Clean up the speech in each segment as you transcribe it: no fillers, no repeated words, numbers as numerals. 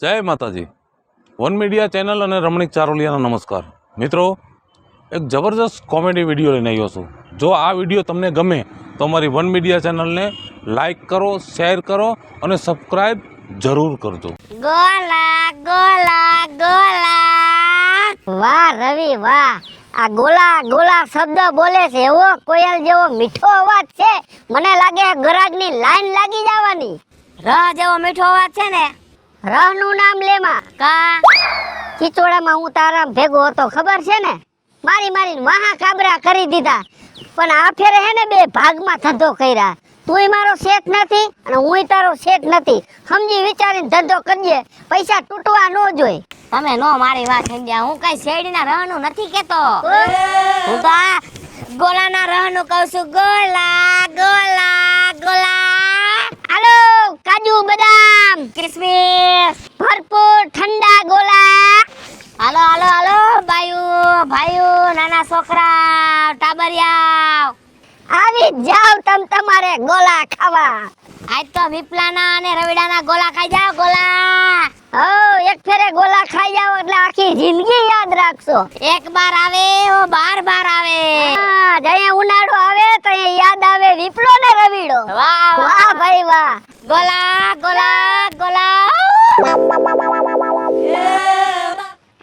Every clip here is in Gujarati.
જય માતાજી. વન મીડિયા ચેનલ અને રમણીક ચારોલિયાનો નમસ્કાર. મિત્રો, એક જબરજસ્ત કોમેડી વિડીયો લઈને આવ્યો છું. જો આ વિડીયો તમને ગમે તો અમારી વન મીડિયા ચેનલને લાઈક કરો, શેર કરો અને સબસ્ક્રાઈબ જરૂર કરજો. ગોલા ગોલા ગોલા, વાહ રવિ વાહ, આ ગોલા ગોલા શબ્દ બોલે છે એવો કોયલ જેવો મીઠો અવાજ છે. મને લાગે ગરાગની લાઈન લાગી જવાની. રહ જેવો મીઠો અવાજ છે ને, રહ નું નામ લેમાં કા ખીચોડામાં હું તારા ભેગો હતો, ખબર છે ને? મારી મહા કાબરા કરી દીધા. પણ આ ફેરે હે ને બે ભાગમાં ધંધો કર્યા. તુંય મારો શેઠ નથી અને હુંય તારો શેઠ નથી. સમજી વિચારીને ધંધો કરજે, પૈસા તૂટવા ન જોઈએ. તમે નો મારી વાત સમજ્યા. હું કઈ શેરડીના રહનું નથી કેતો, હું તો આ ગોલાના રહનું કહું છું. ગોલા ગોલા ગોલા, હાલો કાજુ બદામ કિસમિસ ભરપૂર ઠંડા ગોલા. હાલો હાલો હાલો ભાઈઓ ભાઈઓ, નાના છોકરા ટાબરિયા, આવી જાવ તમ તમારે ગોલા ખાવા. આજ તો વિપલાના અને રવિડાના ગોલા ખાઈ જાવ. ગોલા હો, એક ફેરે ગોલા ખાઈ જાવ એટલે આખી જિંદગી યાદ રાખશો. એક બાર આવે ઓ બાર બાર આવે. હા, જયા ઉનાળો આવે તો યાદ આવે વિપલો ને રવિડો. વાહ વાહ ભાઈ વાહ. ગોલા ગોલા ગોલા.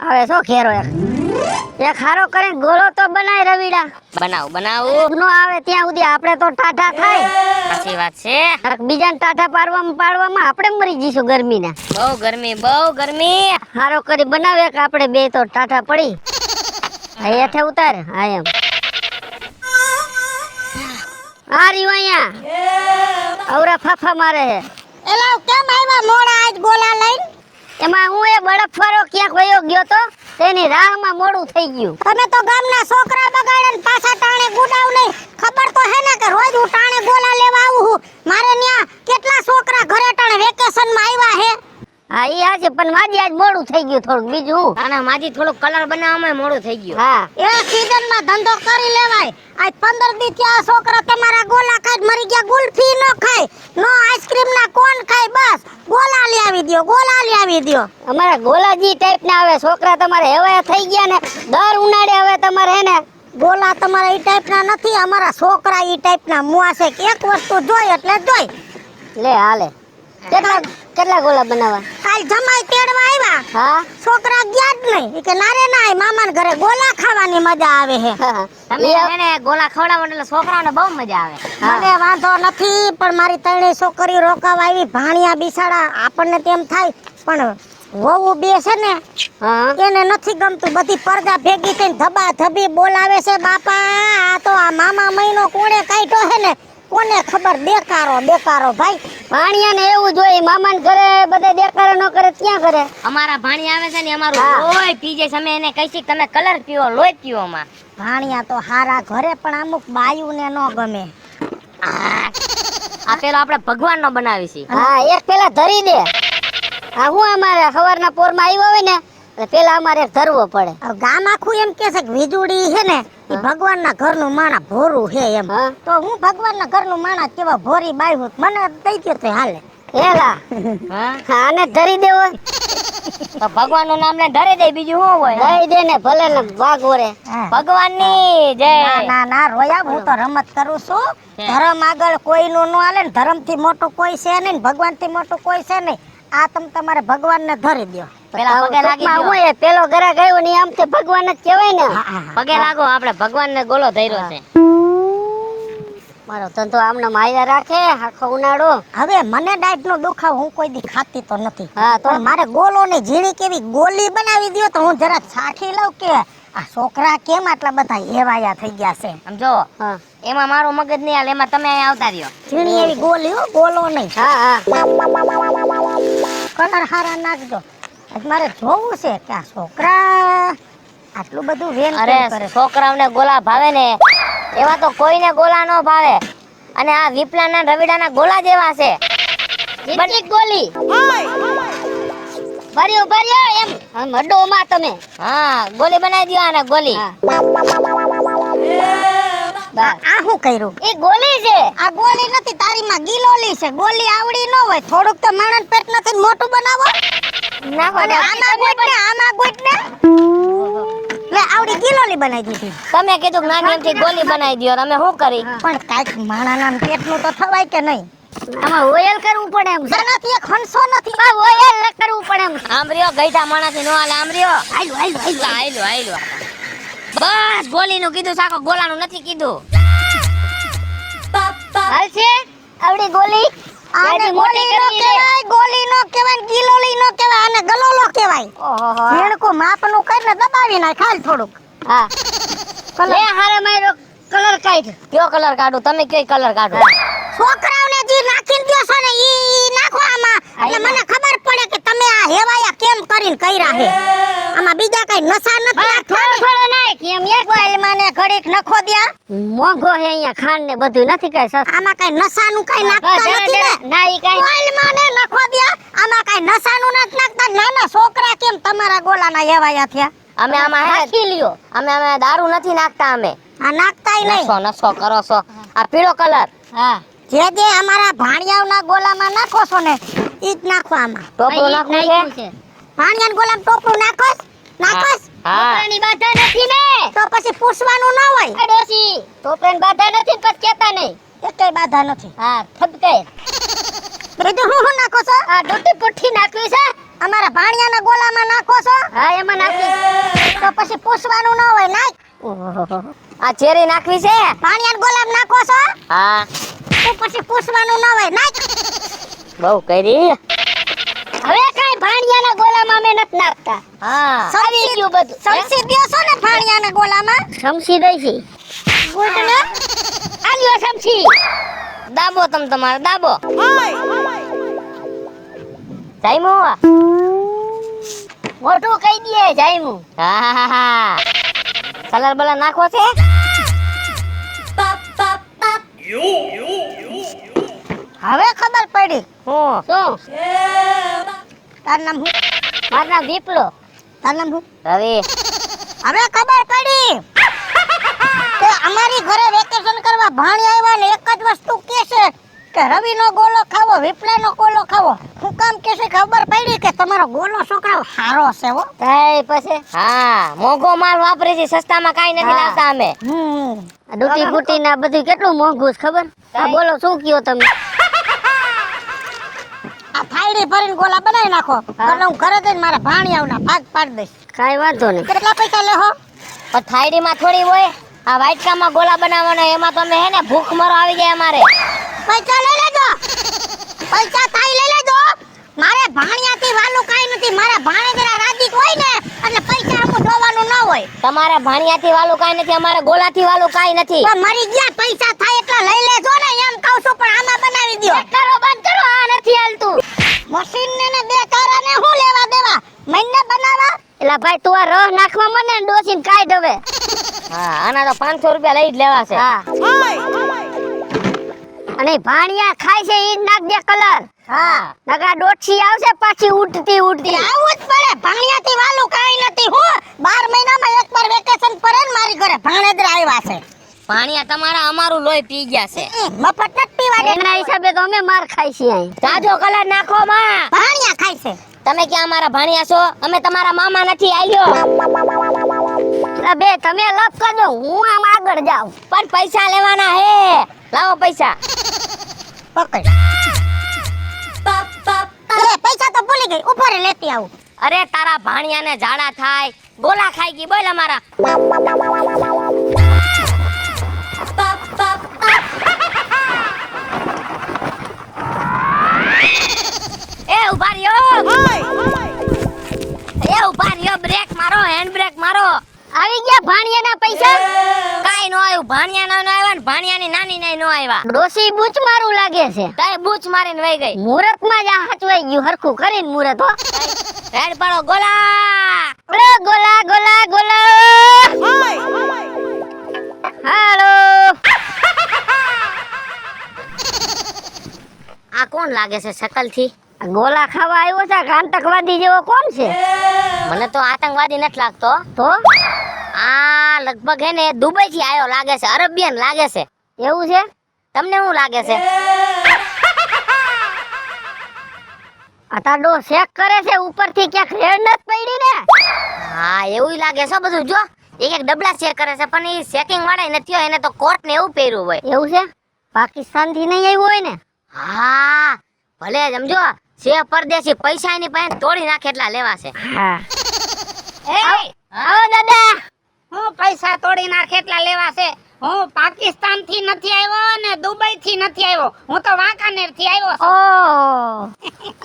હવે શું ખેરો એક હારો કરે ગોળો તો બનાય રવિડા. બનાવ નો આવે ત્યાં સુધી આપણે તો ટાઢા થાય. સાચી વાત છે. બીજાને ટાઢા પાડવામાં આપણે મરી જઈશું ગરમીના. બહુ ગરમી. હારો કરી બનાવે કે આપણે બે તો ટાઢા પડી. હેઠે ઉતાર. હા એમ આ રહ્યું અહીંયા અવરા ફાફા મારે હે. એલા કેમ આવ્યા મોડા આજ ગોલા લઈને? એમાં હું એ બળફવાળો ક્યાંક વયો ગયો તો તેની રાહમાં મોડું થઈ ગયું. તમે તો ગામના છોકરા બગાડે ને પાછા ટાણે ગુડાવ નહીં. ખબર તો હે ને કે રોજ હું ટાણે ગોલા લેવા આવું હું. મારે ન્યા કેટલા છોકરા ઘરે ટાણે વેકેશનમાં આવ્યા હે. હા ઈ હાચે, પણ માજી આજ મોડું થઈ ગયું થોડું. બીજું આના માજી થોડું કલર બનાવવામાં મોડું થઈ ગયું. હા, એ સીઝનમાં ધંધો કરી લેવાય. આજ 15 દી થી આ છોકરા તમારા ગોલા ખાઈ મરી ગયા. ગુલ્ફી નો ખાય, નો આઈસ્ક્રીમ ના કોણ ખાય, બસ ગોલા લઈ આવી દ્યો, ગોલા લઈ આવી દ્યો. અમારા ગોલાજી ટાઈપ ના આવે છોકરા તમારે હેવાયા થઈ ગયા ને. દર ઉનાળે હવે તમારે હે ને ગોલા તમારા ઈ ટાઈપ ના નથી. અમારા છોકરા ઈ ટાઈપ ના મુઆ છે. એક વસ્તુ જોઈ એટલે જોઈ લે હાલે. કેટલા ગોલા બનાવવા? કાલ જમાઈ તેડવા આવ્યા. હા, છોકરા ગયા જ નહીં. કે નારે ના મામાના ઘરે ગોલા ખાવાની મજા આવે છે. તમે એને ગોલા ખવડાવો એટલે છોકરાઓને બહુ મજા આવે. મને વાંધો નથી, પણ મારી ત્રણેય છોકરી રોકાવા આવી. ભાણિયા બિસાડા આપણને તેમ થાય, પણ વહુ બે છે ને એને નથી ગમતું. બધી પડદા ભેગી થઈને ધબા ધબી બોલાવે છે. બાપા આ તો આ મામા મહિનો કોણે કાઢ્યો છે ને કોને ખબર. દેકારો ભાઈ. ભાણિયાને એવું જોઈએ મામાને ઘરે બધે દેકારો ન કરે ત્યાં કરે. અમારા ભાણિયા આવે છે ને અમારું લોહી પીજે છે. અમે એને કહીએ તમે કલર પીવો, લોહી પીવો માં. ભાણિયા તો હારા ઘરે, પણ અમુક બાયુને ન ગમે. આ પેલો આપણે ભગવાનનો બનાવી છે. હા, એક પેલા ધરી દે. હા, હું અમારે સવારના પોરમાં આવ્યો હોય ને પેલા અમારે ધરવો પડે. ગામ આખું એમ કે છે કે વીજળી છે ને એ ભગવાનના ઘરનું માણા ભોરું છે એમ. તો હું ભગવાનના ઘરનું માણા કેવા ભોરી બાયું મને દઈ દે તો હાલે. હેલા હા, આને ધરી દેવો તો ભગવાનનું નામ લે ધરી દે. બીજું શું હોય? દઈ દે ને ભલે ને વાઘો રે. ભગવાનની જય. ના રોયા, હું તો રમત કરું છું. ધર્મ આગળ કોઈનું ન હાલે ને. ધર્મથી મોટું કોઈ છે નહીં, ભગવાનથી મોટું કોઈ છે નહીં. આ તમે તમારે ભગવાનને ધરી દો. પેલા પગે લાગી ગયો. પેલો ઘરે ગયો ને આમ તે ભગવાન જ કહેવાય ને. પગે લાગો, આપણે ભગવાનને ગોલો ધર્યો છે. મારો ધંધો આમને માયા રાખે આખો ઉનાળો. હવે મને ડાયટ નો દુખાવ, હું કોઈ દી ખાતી તો નથી. હા, તો મારે ગોલો ને ઝીણી કેવી ગોલી બનાવી દો તો હું જરા છાખી લઉં કે આ છોકરા કેમ આટલા બધા હેવાયા થઈ ગયા છે. સમજો, એમાં મારો મગજ નહીં હાલે, એમાં તમે આવતા રહ્યો. ઝીણી એવી ગોલી હો, ગોલો નહીં. હા, કલર હારા નાખજો. મારે જોવું છે કે આ છોકરા આટલું બધું વેન કરે. છોકરાઓને ગોલા ભાવે ને એવા તો કોઈને ગોલા ન ભાવે. અને આ વિપલાના રવિડાના ગોલા જેવા છે. ગોલી ભર્યો એમ હડો માં તમે. હા, ગોલી બનાવી દો આને ગોલી. આ શું કર્યું? એ ગોલી છે. આ ગોલી નથી, તારી માં ગિલોલી છે. ગોલી આવડી ન હોય. થોડુંક તો માણસ પેટ નથી મોટું બનાવો. નાખો અને આમાં ગોટ ને લે આવડી કિલોલી બનાવી દીધી. તમે કીધું કે નાની એમથી ગોલી બનાવી દ્યો અમે શું કરી પણ કાઈક માણાના પેટનું તો થવાય કે નહીં. આમાં ઓયલ કરવું પડે એમ છે નથી એક હંસો નથી. આ ઓયલ કરવું પડે એમ આમરીઓ ગઈઠા માણાથી નો હાલે આમરીઓ આયલો આયલો આયલો આયલો બસ ગોલીનું કીધું સાકો ગોલાનું નથી કીધું હાલ છે આવડી ગોલી આને આને ગોલી મોટી નો કરી દે. કહેવાય, ગોલી નો કહેવાય, ગિલોલી નો કહેવાય, આને ગલોલો કહેવાય. ઓહો ઝીણકું માપનું કરીને દબાવી નાખ ખાલી થોડુંક. હા લે હારે મારો કલર કાઢ કયો કલર કાઢું તમે કયો કલર કાઢો છોકરાઓને જે નાખીને દ્યો છો ને ઈ નાખો આમાં એટલે મને ખબર પડે કે તમે આ હેવાયા કેમ કરીને કર્યા હે. આમાં બીજા કઈ નશા નથી નાખતા ને. થોડો નાખ એમ એક ઓઇલમાં ને ઘડીક નખો દ્યા. મોંઘો હે અહીંયા ખાંડ ને બધું નથી કઈ સસ્તું આમાં કઈ નશાનું કઈ નાખતા નથી ને. ના ઈ કઈ ઓઇલમાં ને નખો દ્યા. આમાં કઈ નશાનું નથી નાખતા. નાના છોકરા કેમ તમારા ગોલાના હેવાયા થયા? અમે આમાં હે નાખી લ્યો અમે દારૂ નથી નાખતા અમે આ નાખતાય નહીં. નસો નસો કરો છો આ પીળો કલર હા જે જે અમારા ભાણિયાઓના ગોલામાં નાખો છો ને ઈ જ નાખો આમાં. ટોપલું નાખવું છે ભાણિયાના ગોલામાં ટોપલું નાખોસ નાખોસ હા છોકરાની બાધા નથી ને તો પછી પૂછવાનું ના હોય. આ ડોસી તોપેન બાધા નથી પછી કેતા નહીં એકેય બાધા નથી. હા થબકે બીજું હું નાખો છો? આ ડોટી પુઠ્ઠી નાખવી છે અમારા ભાણિયાના ગોલામાં નાખો છો હા એમાં નાખી તો પછી પૂછવાનું ના હોય. નાખ. ઓહો આ ચેરી નાખવી છે ભાણિયાના ગોલામાં નાખો છો હા તો પછી પૂછવાનું ના હોય. નાખ. બહુ કરી હવે કાઈ ભાણિયાના ગોલામાં અમે નથી નાખતા હા આવી ગયું બધું સમસી દ્યો છો ને ભાણિયાના ગોલામાં સમસી દઈ છે ગુડ ને આલ્યો સમસી દાબો તમ તમારે દાબો જાઈમો મોટું કહી દે જાયમું હા હા હા કલર બલર નાખવો છે હવે ખબર પડી. હું શું તાર નામ શું? મારું નામ વિપલો તાર નામ શું? રવિ હવે ખબર પડી કે અમારી ઘરે વેકેશન કરવા ભાણિયા આવ્યા ને એક જ વસ્તુ કહે છે કે રવિનો ગોલો ખાવો, વિપલાનો ગોલો ખાવો. હું કામ કહે છે ખબર પડી કે તમારો ગોલો છોકરાઓ સારો છે હો. તાઈ પછી હા મોંઘો માલ વાપરે છે સસ્તામાં કાઈ નથી હા. લાવતા અમે આ ડૂટી બુટી ના બધું કેટલું મોંઘું છે ખબર આ બોલો શું કયો તમે આ થાળી ભરીને ગોલા બનાવી નાખો એટલે હું ઘરે જઈને મારા ભાણિયાઓના ભાગ પાડી દઈશ. કાઈ વાંધો નહીં કેટલા પૈસા લેહો? પણ થાળીમાં થોડી હોય આ વાટકામાં ગોલા બનાવવાના એમાં તમે હે ને ભૂખ મરો આવી જાય અમારે પૈસા લઈ લેજો. પૈસા થાય લઈ લેજો. મારે ભાણિયાથી વાલું કાઈ નથી. મારા ભાણેજરા રાજી હોય ને એટલે પૈસા આમ જોવાનું ન હોય. તમારે ભાણિયાથી વાલું કાઈ નથી અમારે ગોલાથી વાલું કાઈ નથી તો મરી ગયા પૈસા થાય એટલા લઈ લેજો ને એમ કહું છું. પણ આમાં બનાવી દ્યો. કરો બંધ કરો આ નથી હાલતું મશીન ને બે કારાને હું લેવા દેવા મહિને બનાવવા. એલા ભાઈ તું આ રહ નાખવા મને ને ડોસીને કાઢ હવે હા આના તો 500 રૂપિયા લઈ જ લેવા છે હા અને ભાણિયા ખાય છે ઈ જ નાખ દે કલર હા નકા ડોછી આવશે પાછી ઉડતી ઉડતી આવું જ પડે. ભાણિયાથી વાલું કાઈ નથી. હું 12 મહિનામાં એકવાર વેકેશન પડે ને મારી ઘરે ભાણેજરા આવ્યા છે. ભાણિયા તમારા અમારું લોહી પી ગયા છે મફત નથી પીવા દે. એના હિસાબે તો અમે માર ખાઈ છીએ અહીં તાજો કલર નાખો માં ભાણિયા ખાય છે. તમે ક્યાં અમારા ભાણિયા છો અમે તમારા મામા નથી આલ્યો એલા બે તમે લપ કરજો હું આમ આગળ જાઉં પણ પૈસા લેવાના હે લાવો પૈસા પકડ. પૈસા તો ભૂલી ગઈ. ઉપર લેતી આવું. અરે તારા ભાણિયાને ઝાડા થાય ગોલા ખાઈ ગઈ બોલ અમારા એ ઉભા રહ્યો બ્રેક મારો હેન્ડ બ્રેક મારો આવી ગયા ભાણિયાના પૈસા કાઈ નો આવ્યું ભાણિયા નો આવ્યા ને ભાણિયાની નાની નાઈ નો આવ્યા ડોસી બૂચ મારું લાગે છે તાય બૂચ મારીને વઈ ગઈ મુહૂર્ત માં જ આ હચવાઈ ગયું હરખું કરીને મુહૂર્ત હો હેડ પાડો ગોલા અરે ગોલા ગોલા ગોલા હાલો આ કોણ લાગે છે શકલ થી આ ગોલા ખાવા આવ્યો છે કે આતંકવાદી જેવો કોણ છે મને તો આતંકવાદી નથી લાગતો તો આ લગભગ હે ને દુબઈ થી આવ્યો લાગે છે અરેબિયન લાગે છે એવું છે તમને શું લાગે છે આ તાડો શેક કરે છે ઉપરથી ક્યાંક રેડ નત પડી ને? હા એવું લાગે છે બધું. જો એક એક ડબલા ચેક કરે છે પણ ઈ ચેકિંગ વાળા નથી હોય, એને તો કોટ ને એવું પહેર્યું હોય. એવું છે? પાકિસ્તાન થી નહીં આવ્યું હોય ને? હા ભલે સમજો છે પરદેશી, પૈસા એની પાસે તોડી નાખે એટલા લેવા છે. હા. એ આવો દાદા. હું પૈસા તોડી નાખે એટલા લેવા છે. હું પાકિસ્તાન થી નથી આવ્યો ને દુબઈ થી નથી આવ્યો, હું તો વાંકાનેર થી આવ્યો છું. ઓ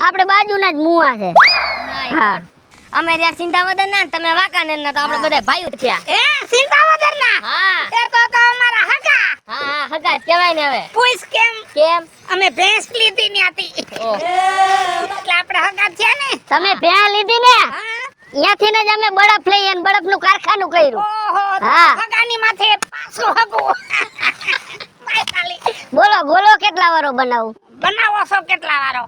આપણે બાજુના જ મુવા છે. હા. અમે ત્યાં સિંધાવદર ના, તમે વાંકાનેર ના, તો આપણે બધા ભાઈઓ જ થયા. એ સિંધાવદર ના? હા એ તો અમારા હગા. હા હા હગા જ કહેવાય ને. હવે પૂછ કેમ? કેમ? અમે ભેંસ લીધી ન્યાથી. ઓહ. એટલે આપણે હગા થયા ને. તમે ભેં લીધી ને? હા. ત્યાંથી ને જ અમે બરફ લઈ અને બરફનું કારખાનું કર્યું. ઓહો, હા. હગાની માથે પાછું હગું. બાય તાલી. બોલો બોલો કેટલા વારો બનાવું? બનાવો છો કેટલા વારો?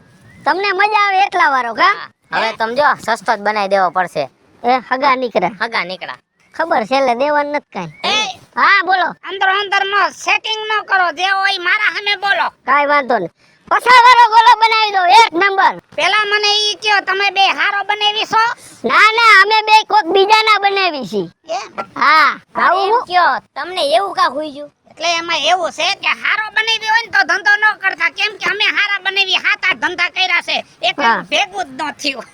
તમને મજા આવે એટલા વારો કા? હવે સમજો સસ્તો જ બનાવી દેવો પડશે. એ હગા નીકળે. હગા નીકળા. ખબર છે એટલે દેવાનું નથી કાંઈ. એ હા બોલો. અંદર નો સેટિંગ ન કરો, જે હોય મારા સામે બોલો. કાંઈ વાંધો નહીં. પછા વાળો ગોલો બનાવી દો એક નંબર. પેલા મને ઈ કયો, તમે બે હારો બનાવી છો? ના ના અમે બે કોક બીજાના બનાવી છીએ. હા આવું એમ હું? કયો તમને એવું કા હુઈ ગયું? એટલે એમાં એવું છે કે હારો બનાવી હોય ને તો ધંધો ન કરતા, કેમ કે અમે હારા બનાવી 7-8 ધંધા કર્યા છે, એક હા. ભેગું જ ન થયું.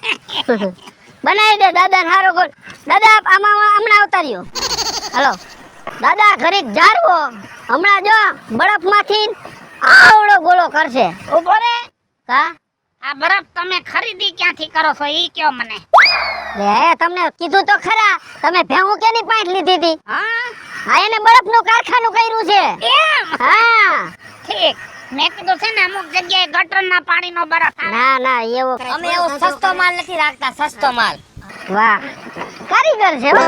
બનાવી દે દાદા હારો ગોળ. દાદા આમાં હમણાં આવતા રહ્યો. હાલો દાદા ઘડીક જારવો, હમણાં જો બરફમાંથી આવડો ગોળો કરશે. ઉભો રે, કા આ બરફ તમે ખરીદી ક્યાંથી કરો છો ઈ કયો મને. લે તમને કીધું તો ખરા, તમે ભેહું કેની પાંઠ લીધી હતી? હા હા એને બરફનું કારખાનું કર્યું છે. એમ? હા ઠીક. મેં કીધું છે ને અમુક જગ્યાએ ગટરના પાણીનો બરફ આવે. ના ના એવો અમે એવો સસ્તો માલ નથી રાખતા, સસ્તો માલ. વાહ કારીગર છે હો.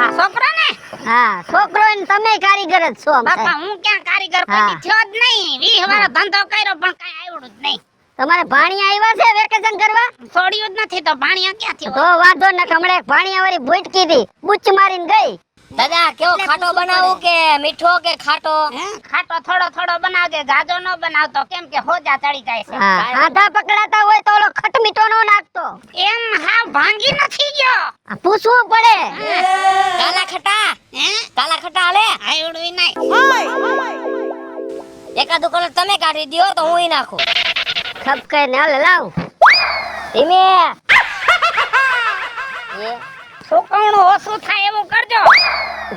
આ છોકરો ને હા છોકરો ને તમે કારીગર જ છો આમ બાપા, થાય. હું ક્યાં કારીગર હા. કોઈ થયો જ નહીં. 20 વાર ધંધો કર્યો પણ કઈ આવડું જ નહીં. તમારે ભાણિયા આવ્યા છે વેકેશન કરવા? છોડ્યું જ નથી તો ભાણિયા ક્યાંથી તો હોય? વાંધો ન હમણે એક ભાણિયા વાળી ભૂટકી હતી, બુચ મારીને ગઈ. દાદા કેવો ખાટો બનાવું કે મીઠો કે ખાટો? હે? ખાટો થોડો થોડો બનાવજે, જાજો ન બનાવતો, કેમ કે હોજા ચડી જાય છે. હા આધા પકડાતા હોય તો ઓલો ખટમીઠો નો નાખતો. એમ હાવ ભાંગી નથી ગયો. આ પૂછવું પડે. કાલા ખટા? હે? કાલા ખટા હાલે? આવડું નહીં. એકાદું કલર તમે કાઢી દ્યો તો હું ઈ નાખું. ખપકે ને હાલે લાવ. ધીમે. એ સુકવણું ઓછું થાય એવું કરજો.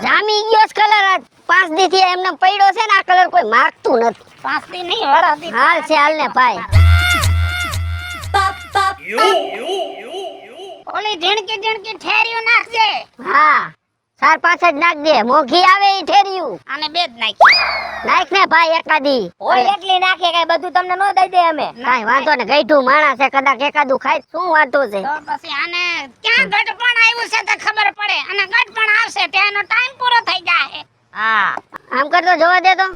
જામી ગયો છે કલર, આ 5 દી થી એમને પડ્યો છે ને આ કલર કોઈ માગતું નથી. 5 દી નહીં, વરસ દી. હાલ છે હાલ ને ભાઈ. ઓલી ઝીણકી ઠેરિયું નાખજે. હા 4-5 જ નાખ દે, મોઘી આવે ઈ ઠેરિયું. આને બે જ નાખી. નાખ ને ભાઈ એકાદી. હોય એટલી નાખે કઈ બધું તમને નો દઈ દે અમે. કાઈ વાંધો ને, ગઈઠું માણસ છે, કદાચ એકાદું ખાય શું વાંધો છે? તો પછી આને ક્યાં ગટપણ આવ્યું છે તે ખબર પડે, અને ગટપણ આવશે તેનો ટાઈમ પૂરો થઈ જાય. હા આમ કરતો જોવા દે તો.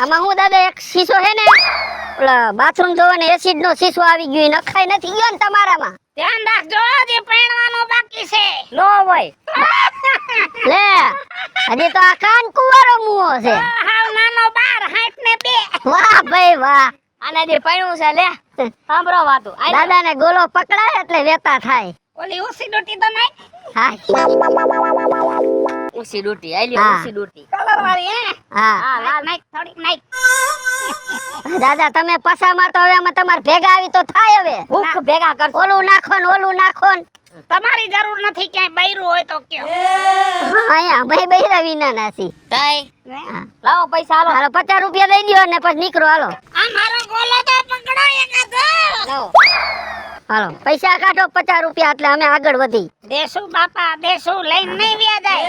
આમાં હું દાદા એક શીશો છે ને, ઓલા બાથરૂમ ધોવાને એસિડ નો શીશો આવી ગયો, ઈ નખાઈ નથી ગયો ને તમારામાં? ધ્યાન રાખજો, જે પહેણવાનું બાકી છે. નો હોય. લે હજી તો આ કાન કુવારો મુઓ છે. હાવ નાનો 12, 60 ને 2. વાહ ભાઈ વાહ. આને જે પડ્યું છે લે સાંભળો વાતું. દાદા ને ગોલો પકડાય એટલે વેતા થાય. ઓલી ઉસી ડોટી તો નહીં? હા ઉસી ડૂટી આઈ લ્યો. હા. ઉસી ડૂટી. કલર વાળી હે? હા હા લાલ. નાખ થોડીક નાખ. દાદા તમે પસામાં તો હવે અમે તમારે ભેગા આવી તો થાય હવે. ભૂખ ભેગા કરશો. ઓલું નાખો ને ઓલું નાખો ને. તમારી જરૂર નથી, ક્યાંય બૈરું હોય તો કયો. અહીંયા ભાઈ બૈરા વિના નાસી. તઈ હે? લાવો પૈસા હાલો. હાલો 50 રૂપિયા દઈ દ્યો ને પછી નીકળો. હાલો આ મારો ગોલો તો પકડો એકાદો. લાવો. હાલો પૈસા કાઢો 50 રૂપિયા, એટલે અમે આગળ વધી. દેશું બાપા, દેશું લઈને નહીં વ્યા જાય.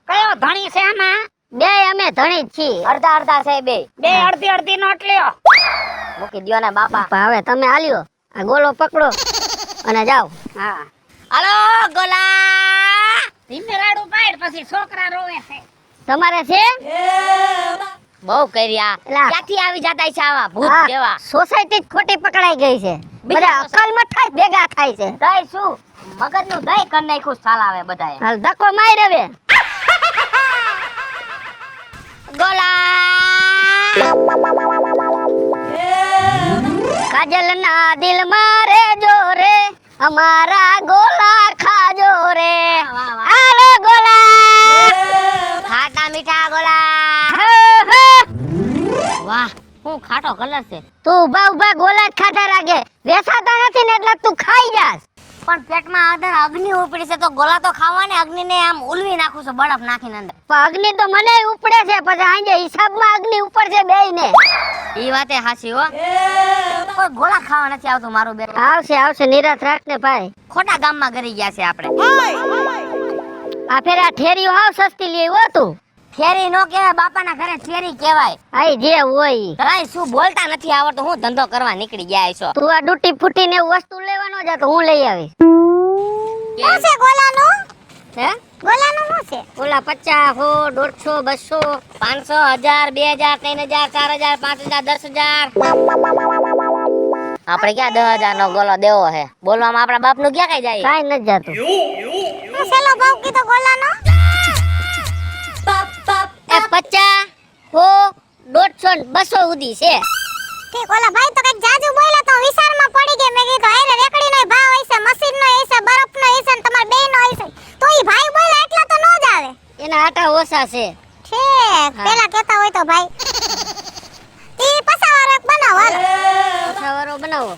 કયો ધણી છે આમાં? બે અમે ધણી જ છીએ. અડધા અડધા છે બે. બે અડધી નોટ લ્યો. મૂકી દ્યો ને બાપા. પણ હવે તમે હાલ્યો, આ ગોલો પકડો અને જાઓ. હા, હાલો ગોલા. ધીમે રાડું પાડ, પછી છોકરા રોવે છે. તમારે છે? બહુ કર્યા. લા. ક્યાંથી આવી જતા છે આવા ભૂત હા, જેવા? સોસાયટી જ ખોટી પકડાઈ ગઈ છે. બધા અકલ મઠા જ ભેગા થાય છે. દઈ શું મગજનું દહીં કરી નાખ્યું સાલાવે બધાએ. હાલ ધક્કો માર હવે. ગોલા. કાજલ ના દિલ મારે જો રે અમારા ગોલા ખાજો રે આલો ગોલા ખાટા મીઠા ગોલા હા, હા. વાહ હું ખાટો કલર છે તું ઉભા ઉભા ગોલા જ ખાતા રાખે વેસાતા નથી ને એટલે તું ખાઈ જાસ પણ પેટમાં અંદર અગ્નિ ઉપડી છે તો ગોલા તો ખાવાને અગ્નિને આમ ઉલવી નાખું છું બરફ નાખીને અંદર પણ અગ્નિ તો મને ઉપડે છે પછી આજે હિસાબમાં અગ્નિ ઉપર છે બેયને ઈ વાતે હાચી હો કોઈ ગોળા ખાવા નથી આવતું મારું બેટું આવશે આવશે નિરાત રાખ ને ભાઈ ખોટા ગામમાં ગરી ગયા છે આપણે આ ફેરા ઠેરીઓ હાવ સસ્તી લઈ આવ્યો તું ફેરી નો કહેવાય બાપાના ઘરે ફેરી કહેવાય આઈ જે હોય તરાય શું બોલતા નથી આવડતું હું ધંધો કરવા નીકળી ગયા છો તું આ ડૂટી ફૂટી ને વસ્તુ લેવાનો જા તો હું લઈ આવીશ શું છે ગોલાનું હે ગોલાનું શું છે ઓલા 50 100 200 500 1000 2000 3000 4000 5000 10000 આપણે ક્યાં 10000 નો ગોલો દેવો છે બોલવામાં આપણા બાપ નું ક્યાં કઈ જાય કાઈ નથી જાતું શું છેલ્લો ભાવ કીધો ગોલાનો એ 50 100 150 200 સુધી છે ઠીક ઓલા ભાઈ તો કઈક જાજુ બોલ્યા તો વિચારમાં પડી ગઈ મેં કીધું અરે રેકડીનો ભાવ હશે મશીનનો હશે બરફનો હશે ને તમાર બેયનો હશે તો ઈ ભાઈ બોલ્યા એટલા તો નો જ આવે એના આટા ઓછા છે ઠીક પેલા કહેતા હોય તો ભાઈ ઈ પસાવારો એક બનાવો હાલો ખાવાનો બનાવો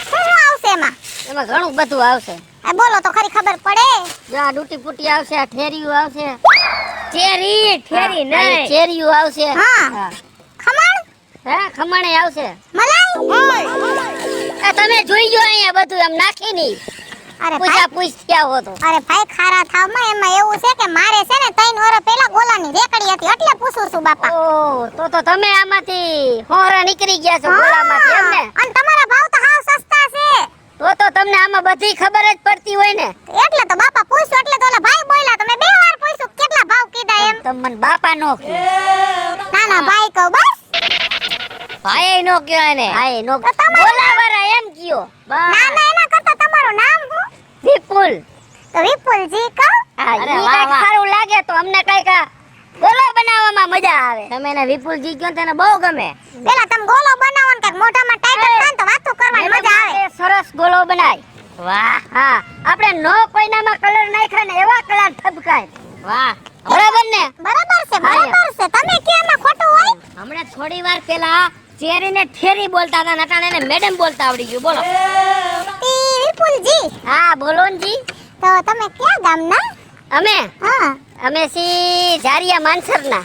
શું આવશે એમાં એમાં ઘણું બધું આવશે આ બોલો તો ખરી ખબર પડે જો આ ડૂટી ફૂટી આવશે આ ઠેરીયું આવશે ચેરી ઠેરી આ નહીં ચેરીયું આવશે હા. ખમણ હે ખમણે આવશે મલાઈ આ તમે જોઈ જો અહીંયા બધું એમ નાખી ની અરે પૂછા ભાઈ પૂછ ક્યાં હો તો અરે ભાઈ ખારા થાવમાં એમાં એવું છે કે મારે છે ને 3 વર્ષ પહેલા ગોલાની રેકડી હતી એટલે પૂછું છું બાપા ઓ તો તમે આમાંથી હોરા નીકળી ગયા છો ગોળામાંથી એમ ને અને તમારા ભાવ તો હાવ સસ્તા છે તો તમને આમાં બધી ખબર જ પડતી હોય ને એટલે તો બાપા પૂછ્યું એટલે તો ઓલા ભાઈ બોલ્યા તો મેં 2 વાર પૂછ્યું કેટલા ભાવ કીધા એમ તમે મને બાપા નો ના ના ભાઈ કહું બસ ભાઈ નો કહેવાય ને હાય નો તો તમારું બોલાવાળા એમ કયો ના ના એના કરતા તમારું નામ શું વિપુલ તો વિપુલજી કહું હા અરે ઈ વાહ, કાંઈક વાહ. સારું લાગે તો અમને કઈક ગોળો બનાવવામાં મજા આવે તમે એને વિપુલજી કહો તેને બહુ ગમે પેલા તમે ગોલો બનાવો ને કાંઈક મોઢામાં ટાઈટ થાય ને તો વાતો કરવાની મજા આવે એ સરસ ગોળો બનાય વાહ હા આપણે નો કોઈનામાં કલર નાખ્યા ને એવા કલર ઠપકાય વાહ બરાબર ને બરાબર છે તમે કે એમાં ખોટું હોય હમણાં થોડી વાર પહેલા ચેરીને ઠેરી બોલતા હતા નટાને એને મેડમ બોલતા આવડી ગયું બોલો ઈ વિપુલજી હા બોલો ને જી તો તમે ક્યાં ગામના અમે હા અમે સી જારિયા માનસરના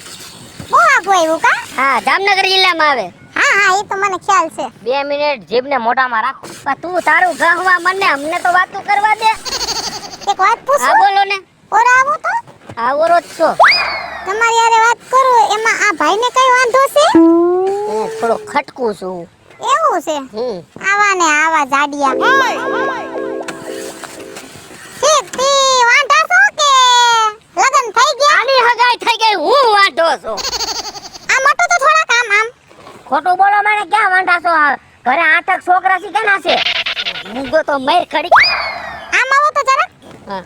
બહુ આગું આવ્યું કા હા જામનગર જિલ્લામાં આવે હા હા એ તો મને ખ્યાલ છે 2 મિનિટ જીભને મોઢામાં રાખો પણ તું તારું ગહવા મને અમને તો વાતું કરવા દે એક વાત હા પૂછું બોલો ને ઓરા આવો તો આવરો જ છો તમારી યારે વાત કરું એમાં આ ભાઈને કઈ વાંધો છે હું થોડો ખટકું છું એવું છે આવા ને આવા જાડિયા ઠીક તી વાંધા છો કે લગન થઈ ગયા આની હગાઈ થઈ ગઈ હું વાંઢો છું આ મોટું તો થોડા કામ આમ ખોટું બોલો મને ક્યાં વાંધા છો ઘરે 8 છોકરા છે કેના છે મૂંગો તો મેર ખડી આમ આવો તો જરા હા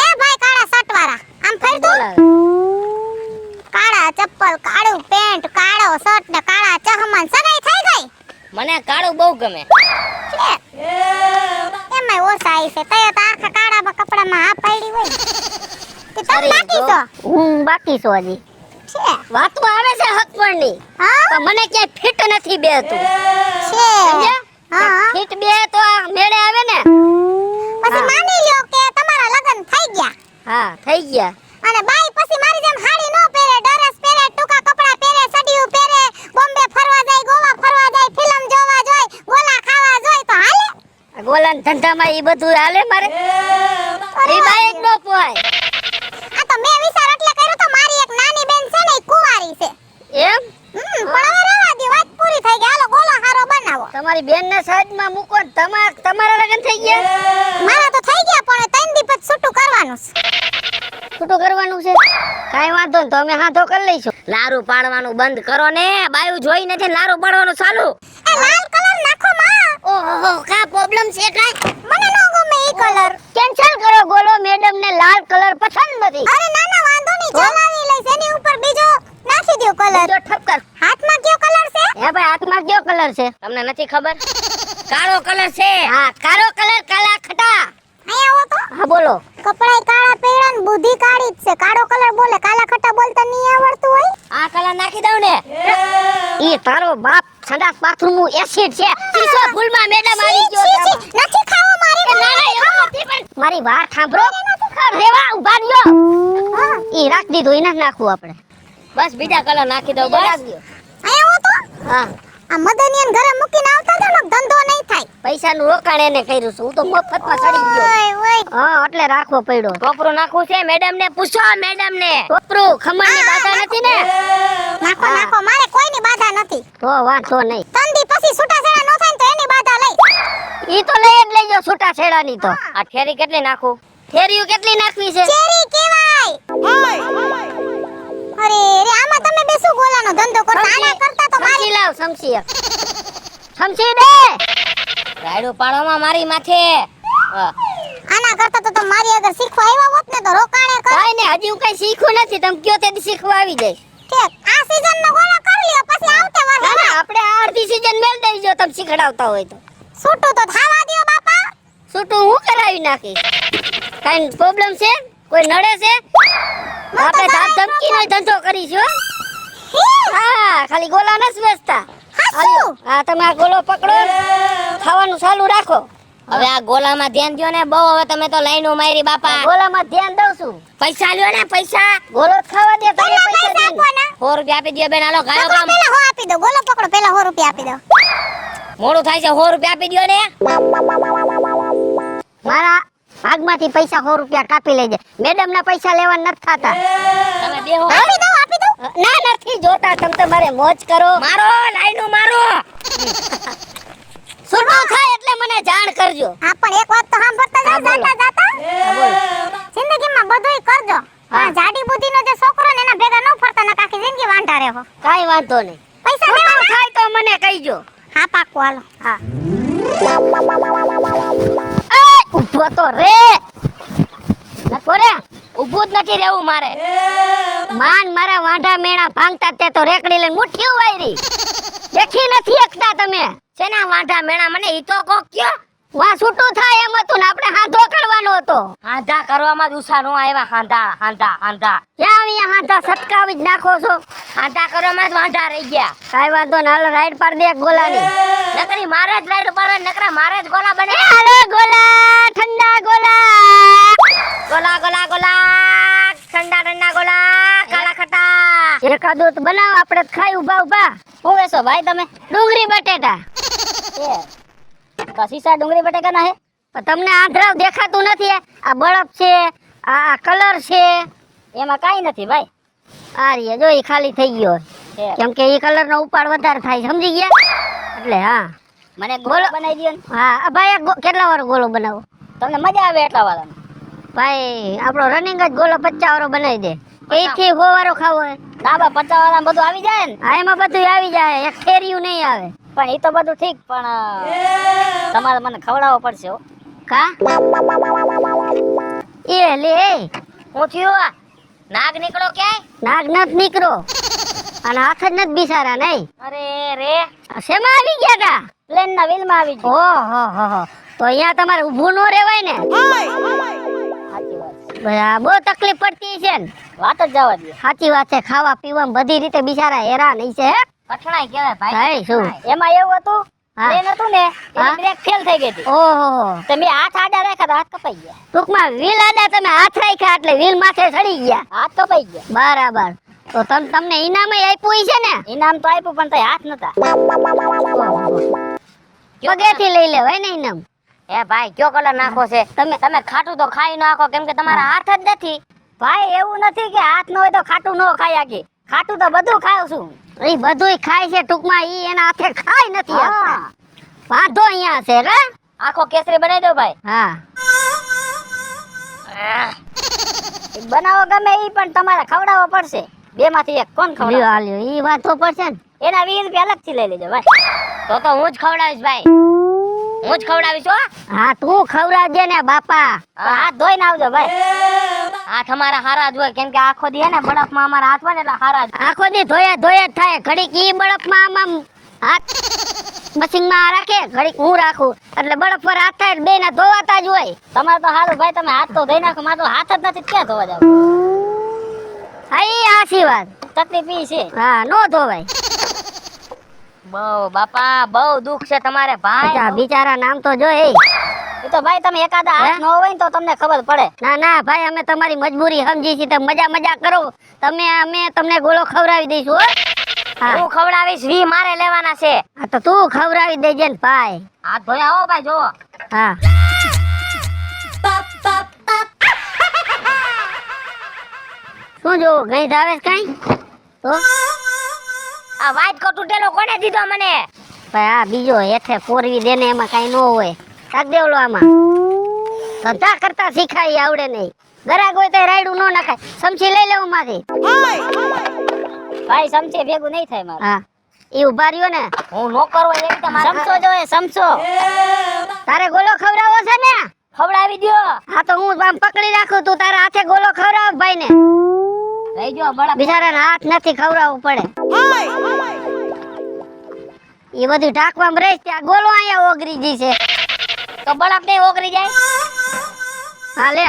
એ ભાઈ કાળા શર્ટ વાળા આમ ફરી દો બોલાવે. કાળા ચપ્પલ કાળું પેન્ટ કાળો શર્ટ ને કાળા ચહમન સગાઈ થઈ ગઈ મને કાળું બહુ ગમે છે એમાંય ઓછા આવી છે તય તો આખા કાળા કપડામાં આ પાડી હોય તે તમે અરે બાકી જો, છો હું બાકી છું હજી છે વાતો આવે છે હકપણની હા તો મને ક્યાંય ફિટ નથી બેતું છે સમજ્યા? હા ફિટ બે તો આ મેળે આવે ને પછી માની લ્યો કે તમારા લગન થઈ ગયા હા થઈ ગયા અને બાઈ પછી મારી જેમ હાડી નો પહેરે ડ્રેસ પહેરે ટૂંકા કપડા પહેરે સડિયું પહેરે બોમ્બે ફરવા જાય ગોવા ફરવા જાય ફિલ્મ જોવા જાય ગોલા ખાવા જાય તો હાલે આ ગોલાન ધંધામાં ઈ બધું હાલે મારે એ બાઈક નો પોય આ તો મેં વિચાર એટલે કર્યું તો મારી એક નાની બેન છે ને ઈ કુંવારી છે એમ પણ હવે રહેવા દે વાત પૂરી થઈ ગઈ હાલો ગોલો હારો બનાવો તમારી બેન ને સાઈડમાં મૂકો ને તમારા લગન થઈ ગયા મારા તો થઈ ગયા પણ 3 દી પછી છૂટું કરવાનું છે છૂટું કરવાનું છે કાઈ વાંધો નહીં તો અમે હાથો કરી લઈશું લારું પાડવાનું બંધ કરો ને બાયું જોઈ નથી ને લારું પાડવાનું ચાલુ એ લાલ કલર નાખો માં ઓહો કા પ્રોબ્લેમ છે કાઈ મને નો ગમે ઈ કલર કેન્સલ કરો ગોલો મેડમ ને લાલ કલર પસંદ નથી અરે ના ના વાંધો નહીં જલાવી લઈશ એની ઉપર બીજો નાખી દો કલર જો ઠપકર હાથમાં કયો કલર છે હે ભાઈ હાથમાં કયો કલર છે તમને નથી ખબર કાળો કલર છે. હા કાળો કલર કાલા ખટા. અહીંયા આવો તો હા બોલો. કપડાય કાળા પહેર્યા ને બુદ્ધિ કાળી જ છે. કાળો કલર બોલે, કાલા ખટા બોલતા નહીં આવડતું હોય. આ કલર નાખી દઉં ને. ઈ તારો બાપ સંડાસ બાથરૂમ એસિડ છે. શીશો ભૂલમાં મેડમ આવી ગયો છી, છે. છી, નથી ખાવો મારી ના, ના, એવું નથી પણ મારી વાત સાંભળો. રેવા ઉભા રહ્યો. હા ઈ રાખ દીધું ઈ નથી નાખવું આપણે. બસ બીજા કલર નાખી દઉં બસ. અહીંયા આવો તો હા આ મદનિયન ઘરે મૂકીને આવતા હતા ને ધંધો નહીં થાય. પૈસાનું રોકાણ એને કર્યું છે. હું તો મફતમાં ચડી ગયો. ઓય ઓય હા એટલે રાખવો પડ્યો. ટોપરું નાખવું છે મેડમ ને પૂછો મેડમ ને. ટોપરું ખમણની બાધા નથી ને? નાખો નાખો મારે કોઈની બાધા નથી. તો વાંધો નહીં. તંદી પછી છૂટાછેડા ન થાય ને તો એની બાધા લઈ. ઈ તો લઈ જ લેજો છૂટા છેડાની તો. આ ઠેરી કેટલી નાખું? થેરીઓ કેટલી નાખવી છે? ચેરી કેવાય. અરે રે આમાં તમે બે શું ગોલાનો ધંધો કરતા? આના કરતા તો મારી સમસી લાવ સમસી એક. સમસી દે. રાયડું પાડવામાં મારી માથે. હા. આના કરતા તો મારી આગળ શીખવા આવ્યા હોત ને તો રોકાણે કર. કાઈ ને હજી હું કઈ શીખ્યું નથી. તમે કયો તેથી શીખવા આવી જઈશ. ઠીક આ સીઝન નો ગોળો કરી લ્યો પછી આવતે ના વર્ષે ના આપણે આ અડધી સીઝન મેલ દઈ જો તમે શીખડાવતા હોય તો. છૂટું તો થાવા દ્યો બાપા. છૂટું હું કરાવી નાખીશ. કાઈ પ્રોબ્લેમ છે? કોઈ નડે છે? આપણે ધાક ધમકીનો ધંધો કરીશું હો. હા ખાલી ગોલા નથી વેચતા. હાસુ હા તમે આ ગોલો પકડો ખાવાનું ચાલુ રાખો. હવે આ ગોલામાં ધ્યાન દ્યો ને બહુ. હવે તમે તો લાઈનો મારી બાપા. ગોલામાં ધ્યાન દઉં છું. પૈસા લ્યો ને પૈસા. ગોલો જ ખાવા દે તમે પૈસા દે. ₹100 આપી દ્યો બેન. હાલો ગાયો પકડો કામ. પેલા હો આપી દો. ગોલો પકડો પેલા 100 રૂપિયા આપી દો. મોડું થાય છે. ₹100 આપી દ્યો ને. મારા ભાગમાંથી પૈસા 100 રૂપિયા કાપી લેજે. મેડમ ના પૈસા લેવા નથી થતા. તમે બેહો. આપી દો આપી દો. ના નથી જોતા. તમે તમારે મોજ કરો. મારો લાઈનો મારો. છૂટો થાય એટલે મને જાણ કરજો. હા પણ એક વાત તો સાંભળતા જાઓ બોલો. જાતા જાતા. હા, બોલો. જિંદગીમાં બધુંય કરજો. હા. આ જાડી બુદ્ધિનો જે છોકરો ને એના ભેગા ન ફરતા ને આખી જિંદગી વાંઢા રહેવો. કાઈ વાંધો નહીં. પૈસા છૂટો દેવાના? થાય તો મને કહીજો. હા પાક્કું હાલો. હા એ ઊભો તો રે. નકો રે. ઊભું જ નથી રહેવું મારે. માન મારા વાંઢા મેણા ભાંગતા તે તો રેકડી લઈને મુઠ્ઠીઓ વાયરી. દેખી નથી એકતા તમે. શેના વાંઢા મેણા મને ઈ તો કોક કયો. વા છૂટું થાય એમ હતું ને આપણે હાથો કરવાનો હતો. હાંધા કરવામાં જ ઉષા નો આવ્યા. હાંધા હાંધા હાંધા ક્યાં અહીંયા હાથા સટકાવી જ નાખો છો. હાંધા કરવામાં જ વાંઢા રહી ગયા. કાઈ વાંધો ને હાલો રાઈડ પાડ દે એક ગોલાની. નકરી મારે જ લાઈટ પાડે. નકરા મારે જ ગોલા બને. એ હાલો ગોલા ઠંડા ગોલા. ગોલા ગોલા ગોલા. ઠંડા ઠંડા ગોલા. કાળા ખટા. એકાદું તો બનાવો આપણે તો ખાઈ ઉભા ઉભા. હું વેસો ભાઈ તમે? ડુંગળી બટેટા. કસીસા ડુંગળી બટેકા ના હે. પણ તમને આંધળાવ દેખાતું નથી. આ બળફ છે આ કલર છે. એમાં કાઈ નથી ભાઈ. આ રીએ જો ઈ ખાલી થઈ ગયો હે. કેમ કે ઈ કલર નો ઉપાડ વધારે થાય સમજી ગયા એટલે હા મને ગોળો બનાવી દ્યો ને. હા આ ભાઈ આ કેટલા વાર ગોળો બનાવો તમને મજા આવે એટલા વાળા. ભાઈ આપણો રનિંગ જ ગોળો 50 વાળો બનાવી દે. એથી 100 વાળો ખાવો હોય ના બા 50 વાળા બધું આવી જાય ને. આ એમાં બધું આવી જાય. એક થેરિયું નહીં આવે. પણ ઈ તો બધું ઠીક પણ તમારે મને ખવડાવવો પડશે હો. કા એ લે હું થયું? નાગ નીકળો ક્યાંય? નાગ નથ નીકળો અને હાથ જ નથી બિસારા નહીં. અરે રે શેમાં આવી ગયા તા? પ્લેન ના વ્હીલ માં આવી ગયું. ઓહો હો તો અહીંયા તમારે ઊભું ન રહેવાય ને. સાચી વાત છે. આ બહુ તકલીફ પડતી છે ને. વાત જ જવા દે. સાચી વાત છે. ખાવા પીવામાં બધી રીતે બિચારા હેરાન હઈ છે હે? કઠણાઈ કહેવાય ભાઈ. ભાઈ શું? એમાં એવું હતું હા. પ્લેન હતું ને હા. એની બ્રેક ફેલ થઈ ગઈ હતી. ઓહો તમે હાથ આડા રાખ્યા તો હાથ કપાઈ ગયા. ટૂંકમાં વ્હીલ આડા તમે હાથ રાખ્યા એટલે વ્હીલ માથે ચડી ગયા. હાથ કપાઈ ગયા. બરાબર તો તમને ઇનામ આપ્યું છે ને? ઇનામ તો આપ્યું પણ તઈ હાથ નતા. પગેથી લઈ લેવાય ને ઇનામ. એ ભાઈ કયો કલર નાખો છે તમે ખાટું તો ખાઈ નાખો કેમ કે તમારા હાથ જ નથી. ભાઈ એવું નથી કે હાથ ન હોય તો ખાટું ન ખાઈ આગે. ખાટું તો બધું ખાવ છું. એ બધુંય ખાય છે ટૂંકમાં ઈ એના હાથે ખાઈ નથી આપતા. વાંધો અહીંયા છે કા? આખો કેસરી બનાવી દો ભાઈ. હા બનાવો ગમે ઈ પણ તમારે ખવડાવવો પડશે. બે માંથી એક કોણ લ્યો ખવડાવે? લ્યો ઈ વાત તો પડશે ને. એના 20 રૂપિયા અલગથી લઈ લેજો ભાઈ. તો હું જ ખવડાવીશ ભાઈ. હું જ ખવડાવીશ હો. હા તું ખવડાવજે ને બાપા. હાથ ધોઈને આવજો ભાઈ. હાથ અમારા હારા જ હોય કેમ કે આખો દી હે ને બરફમાં અમારા હાથ હોય ને એટલે હારા જ. આખો દી ધોયા ધોયા જ થાય. ઘડીક ઈ બળફમાં આમ હાથ મશીનમાં રાખે ઘડીક હું રાખું એટલે બરફ પર હાથ થાય બે ના ધોવાતા જ હોય. તમારે તો હારું ભાઈ, તમે હાથ તો ધોઈ નાખો, મારે તો હાથ જ નથી, ક્યાં ધોવા જાવ? હા ઈ આશી વાત. તકલીફ ઈ છે. હા નો ધોવાય. બહુ બાપા બહુ દુઃખ છે તમારે ભાઈ. અચ્છા બિચારા નામ તો જો એ. એ તો ભાઈ તમે એકાદા હાથ ન હોય ને તો તમને ખબર પડે. ના ના ભાઈ અમે તમારી મજબૂરી સમજી છીએ. તમે મજા કરો. અમે તમને ગોળો ખવડાવી દઈશું હો. હા હું ખવડાવીશ, 20 મારે લેવાના છે. હા તો તું ખવડાવી દેજે ને ભાઈ. હાથ ધોઈ આવો ભાઈ, જોવો. હા શું જોવું ગઈ ધાવે કઈ તો આ વાઈટ કો તૂટેલો કોને દીધો મને? ભાઈ આ બીજો હેઠે ફોરવી દેને એમાં કઈ ન હોય. કાક દેવલો આમાં ધંધા કરતા શીખાય આવડે નહીં. ગરાગ હોય તો રાયડું ન નખાય. સમસી લઈ લેવું માંથી. ભાઈ સમસે ભેગું નહીં થાય મારે. હા એ ઉભા રહ્યો ને. હું નોકર હોય એવી તમારે સમસો જોઈએ, સમસો. તારે ગોલો ખવડાવો છે ને? ખવડાવી દ્યો. હા તો હું આમ પકડી રાખું. તું તારા હાથે ગોલો ખવડાવ ભાઈ ને. લઈ જો બડા. બિચારાના હાથ નથી ખવડાવવું પડે. એ બધું ઢાંકવામાં રહીશ ત્યાં ગોલો અહીંયા ઓગરી જી છે. તો બળપ નહીં ઓગરી જાય. હા લે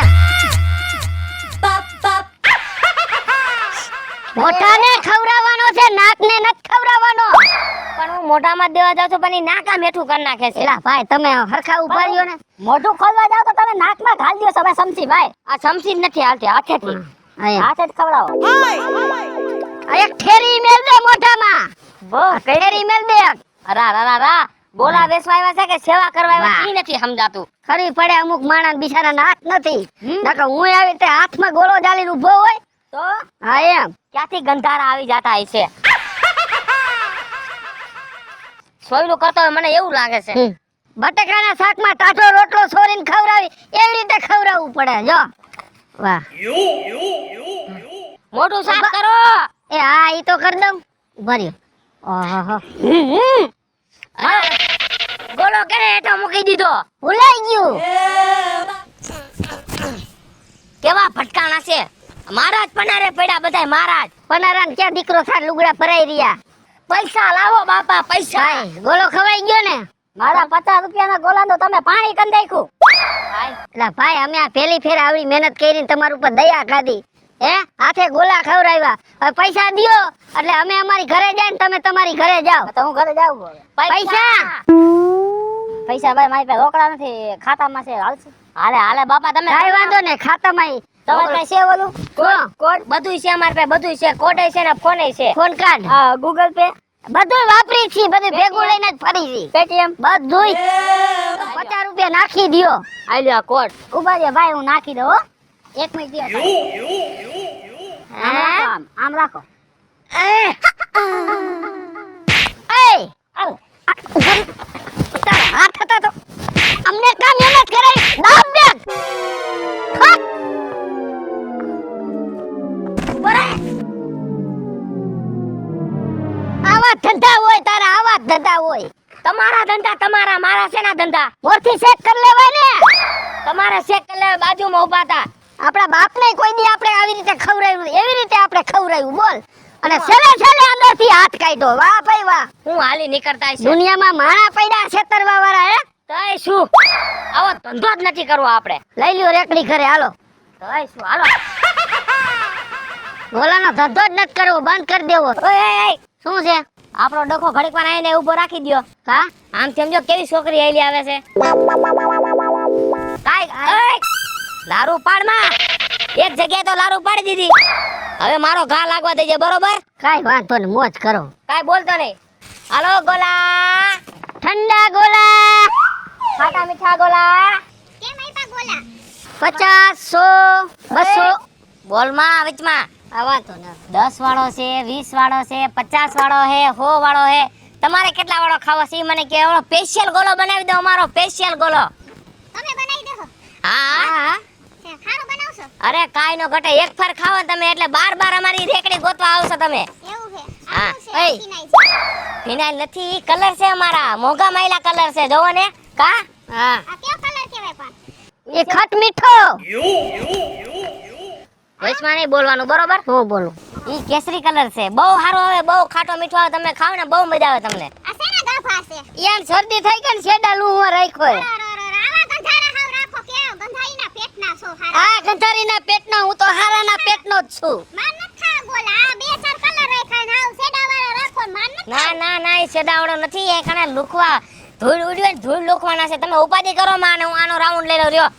મોઢાને ખવડાવવાનો છે, નાકને નથી ખવડાવવાનો. પણ હું મોઢામાં જ દેવા જાઉં છું પણ ઈ નાકા મેઠું કરી નાખે છે. એલા ભાઈ તમે હરખા ઉભા રહ્યો ને. મોઢું ખોલવા જાવ તો તમે નાકમાં ઘાલ દો. તમે સમસી ભાઈ, આ સમસી જ નથી હાલતી, હાથેથી. અહીંયા હાથે જ ખવડાવો. આ એક ઠેરી મેલ દે મોઢામાં. બસ ઠેરી મેલ દે. રા રા રા રા. ગોલા વેચવા આવ્યા છે કે સેવા કરવા આવ્યા છે ઈ નથી સમજાતું. ખરી પડે અમુક માણસ બિચારાના હાથ નથી. નકર હું આવી તે હાથમાં ગોળો જાલીને ઊભો હોય તો હા એમ ક્યાંથી ગંધારા આવી જાતા હશે. સોયલું કરતો હોય મને એવું લાગે છે. બટાકાના શાકમાં ટાઢો રોટલો છોરીને ખવડાવી એવી રીતે ખવડાવવું પડે. જો વાહ મોઢું સાફ કરો. એ હા ઈ તો કરી દઉં. ભર્યો ઓહો હા. ગોળો કેને હેઠો મૂકી દીધો? ભૂલાઈ ગયું. કેવા ભટકાણા છે. મહારાજ પનારે પડ્યા બધાય મહારાજ. પનારાને ક્યાં દીકરો થાય લુગડા ભરાઈ રહ્યા. પૈસા લાવો બાપા, પૈસા. ભાઈ ગોળો ખવાઈ ગયો ને. મારા 50 રૂપિયાના ગોલાનો તમે પાણી કન નાખ્યું. એટલે ભાઈ અમે આ પહેલી ફેર આવડી મહેનત કરીને તમારા ઉપર દયા ખાધી. હે હાથે ગોલા ખવડાવ્યા. હવે પૈસા દ્યો એટલે અમે અમારી ઘરે જાય ને તમે તમારી ઘરે જાઓ. તો હું ઘરે જાઉં. પૈસા પૈસા ભાઈ મારી પાસે રોકડા નથી, ખાતામાં છે. હાલશે? હાલે હાલે બાપા તમે કાઈ વાંધો ને ખાતામાં તમારે પાસે છે ઓલું કોડ? બધુંય છે અમારી પાસે, બધુંય છે. કોડય છે ને ફોનય છે. ફોન કાર્ડ ગૂગલ પે બધું વાપરી છી. બધું ભેગું લઈને જ ફરી છી. પેટીએમ બધુંય 50 રૂપિયા નાખી દ્યો. આલ્યો આ કોડ. ઉભા રહ્યો ભાઈ હું નાખી દઉં હો. એક મિનિટ દ્યો. આમ રાખો. એ હાલો. તારા હાથ હતા તો અમને કામ મહેનત કરાવી દાબ દે. ખા. આવા ધંધા હોય તારા, આવા ધંધા હોય. તમારા ધંધા તમારા, મારા શેના ધંધા? મોરથી ચેક કરી લેવાય ને. તમારે ચેક કરી લેવા બાજુમાં ઊભા હતા. આપણા બાપને કોઈ દી આપણે આવી રીતે ખવરાવ્યું, એવી રીતે આપણે ખવરાવ્યું બોલ. અને છેલ્લે અંદરથી હાથ કાઢ્યો. વાહ ભાઈ વાહ. હું હાલી નીકળતા છે. દુનિયામાં માણા પડ્યા છેતરવા વાળા હે. તોય શું આવો ધંધો જ નથી કરવો આપણે. લઈ લ્યો રેકડી ઘરે હાલો. તોય શું હાલો. ગોલાનો ધંધો જ નથી કરવો, બંધ કરી દેવો. ઓય ઓય શું છે? આપણો ડખો ઘડીક વાર આવીને ઊભો રાખી દ્યો. હા આમ સમજો કેવી છોકરી આયલી આવે છે. કાઈ ઓય લારું પાડમાં એક જગ્યાએ તો લારું પાડી દીધી. હવે મારો ઘા લાગવા દેજે બરોબર. કાઈ વાંધો ને મોજ કરો. કાઈ બોલતો નહીં. હાલો ગોલા, ઠંડા ગોલા ખાટા મીઠા ગોલા. 50 100 200 બોલમાં વચમાં આ વાંધો ને 10 વાળો છે, 20 વાળો છે, 50 વાળો છે, 100 વાળો છે. તમારે કેટલા વાળો ખાવો છે ઈ મને કે. સ્પેશિયલ ગોલો બનાવી દો, અમારો સ્પેશિયલ ગોલો. તમે બનાવી દેહો. હા હા ખારું બનાવશો? અરે કાઈ નો ઘટે. એક ફર ખાવો તમે એટલે બાર અમારી રેકડી ગોતવા આવશો તમે. એવું છે. હા. આ શું છે? એય. કિનાઈ છે. ફિનાઇલ નથી, કલર છે અમારા. મોંઘા માયલા કલર છે, જોવો ને. કા હા આ કયો કલર કહેવાય પણ? એ ખટ મીઠો. વચમાં નહીં બોલવાનું બરોબર. હું બોલું. ઈ કેસરી કલર છે. બહુ સારો આવે, બહુ ખાટો મીઠો આવે. તમે ખાવ ને બહુ મજા આવે તમને. આ શેના ગા ફાસે યાર શરદી થઈ ગઈ ને શેડા લું રાખ્યો હે. આવા ગંધારા હાવ રાખો કે ગંધાઈના પેટના છો હારા આ ગંધારીના પેટનો હું તો હારાના પેટનો જ છું. માન ન ખા ગોલા આ બે ચાર કલર રાખ્યા ને હાવ સેડાવાળા રાખો ને માન ન ના ના ના એ સેડાવડો નથી એ કણે લુખવા ધૂળ ઉડ્યો ને ધૂળ લુખવાના છે. તમે ઉપાધિ કરો માં ને હું આનો રાઉન્ડ લઈ લઉં રહ્યો.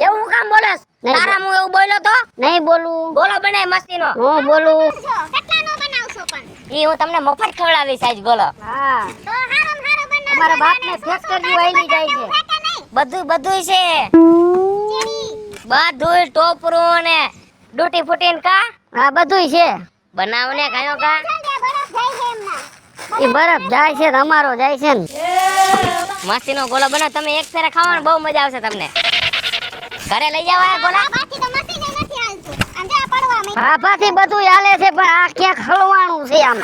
એવું કામ બોલસ? નહીં. તારા હું એવું બોલ્યો તો નહીં બોલું. ગોળો બનાય મસ્તીનો. હું બોલું. જો કેટલાનો બનાવશો પણ ઈ હું તમને મફત ખવડાવીશ આજ ગોળો. હા તો હારો હારો બનાવજો તમારા બાપને ફેક્ટરી વાયલી જાય છે. કે નહીં બધું છે. ચેરી બધું ટોપરું ને ડૂટી ફૂટીન કા હા બધુંય છે. બનાવને કયો કા સંધ્યા બરફ જાય છે એમના એ બરફ જાય છે તમારો જાય છે ને. મસ્તીનો ગોળો બનાવ. તમે એક ફેરે ખાવાનો બહુ મજા આવશે તમને. ઘરે લઈ જાવ આ ગોળા. બાકી તો મશીને નથી હાલતું આમ જા પડવા મે ભાભાથી બધું હાલે છે પણ આ ક્યાંક હલવાણું છે આમ.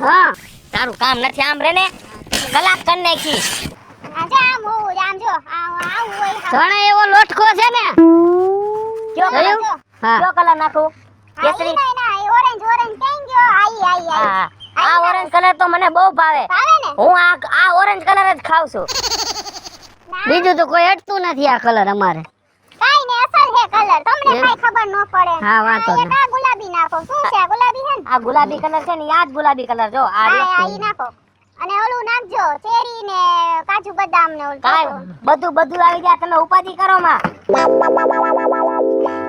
હા તારું કામ નથી આમ રે ને કલાક કર નાખી. આ જા આમ હોવું આમ જો આવું હોય જાણે એવો લોટકો છે ને. કયો કલર? જોયું? હા કયો કલર નાખું? કેસરી. ના એ ઓરેન્જ કેમ ગયો આઈ હા આ ઓરેન્જ કલર તો મને બહુ ભાવે. ભાવે ને હું આ ઓરેન્જ કલર જ ખાવ છું. બીજું તો કોઈ હટતું નથી આ કલર અમારે. કાઈ ને અસલ હે કલર તમને એમ? કાઈ ખબર ન પડે હા, વાંધો આ નહીં. એક આ ગુલાબી નાખો શું છે આ ગુલાબી હે ને આ ગુલાબી કલર છે ને ઈ આ જ ગુલાબી કલર જો આ રહ્યો. હા ઈ નાખો અને ઓલું નાખજો ચેરી ને કાજુ બદામ ને ઓલું કાંઈ બધું આવી જાય. તમે ઉપાધિ કરો માં.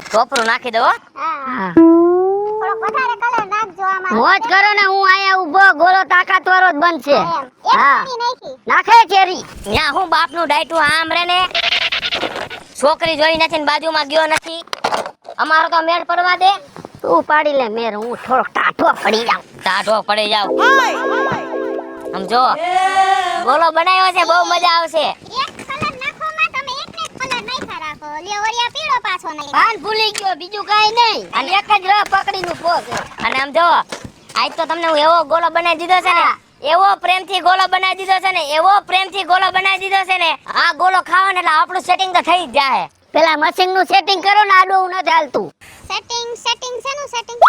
ટોપરું નાખી દો હો. હા હા થોડોક વધારે કલર નાખજો આમાં મોજ કરો ને હું આયા ઊભો ગોળો તાકાતવાળો જ બનશે. એમ એક હા ચેરી નાખી નાખે ચેરી. ન્યા હું બાપનું ડાયટું આમ રે ને છોકરી જોઈ નથી ને બાજુમાં ગયો નથી. અમારો તો મેળ પડવા દે. તું પાડી લે મેર હું થોડોક ટાઢો પડી જાઉં. ટાઢો પડી જાવ. સમજો ગોળો બનાવ્યો છે બહુ મજા આવશે. એક કલર નાખો માં તમે એક ને એક કલર નાખા રાખો લે ઓરિયા પીળો પાછો નહીં ભાન ભૂલી ગયો બીજું કાઈ નહીં. અને એક જ રહ પકડીનું પોસ. અને આમ જો આજ તો તમને હું એવો ગોળો બનાવી દીધો છે ને એવો પ્રેમથી ગોળો બનાવી દીધો છે ને એવો પ્રેમથી ગોળો બનાવી દીધો છે ને આ ગોળો ખાવાનો એટલે આપણું સેટિંગ તો થઈ જ જાય. પેલા મશીન નું સેટિંગ કરો ને આડું નથી હાલતું. સેટિંગ શેનું સેટિંગ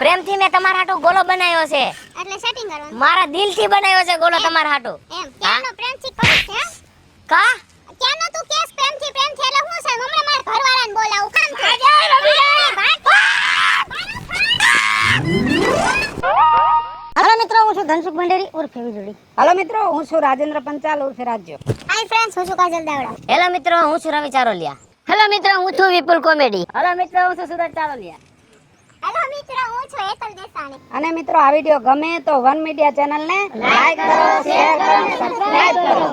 પ્રેમથી મેં તમારા હાટુ ગોળો બનાવ્યો છે. એટલે સેટિંગ કરવાનું મારા દિલથી બનાવ્યો છે ગોળો તમારા હાટુ. એમ ક્યાંનો પ્રેમથી કરું છે હે? કા ક્યાંનો તું કેસ પ્રેમથી એટલે હું છે હમણાં મારા ઘરવાળાને બોલાવું કામ છે હાલો મિત્રો હું છું ધનસુખ ભંડેરી ઉર્ફે વીજળી. હાલો મિત્રો, હું છું રાજેન્દ્ર પંચાલ ઉર્ફે રાજ્ય. હાય ફ્રેન્ડ્સ હું છું કાજલ દાવડા હેલો મિત્રો હું છું રવિ ચારોલિયા. હેલો મિત્રો હું છું વિપુલ કોમેડી. હેલો મિત્રો હું છું સુરત ચારોલિયા. હેલો મિત્રો હું છું હેતલ દેસાણી અને મિત્રો આ વિડીયો ગમે તો વન મીડિયા ચેનલને લાઈક કરો, શેર કરો અને સબસ્ક્રાઇબ કરો.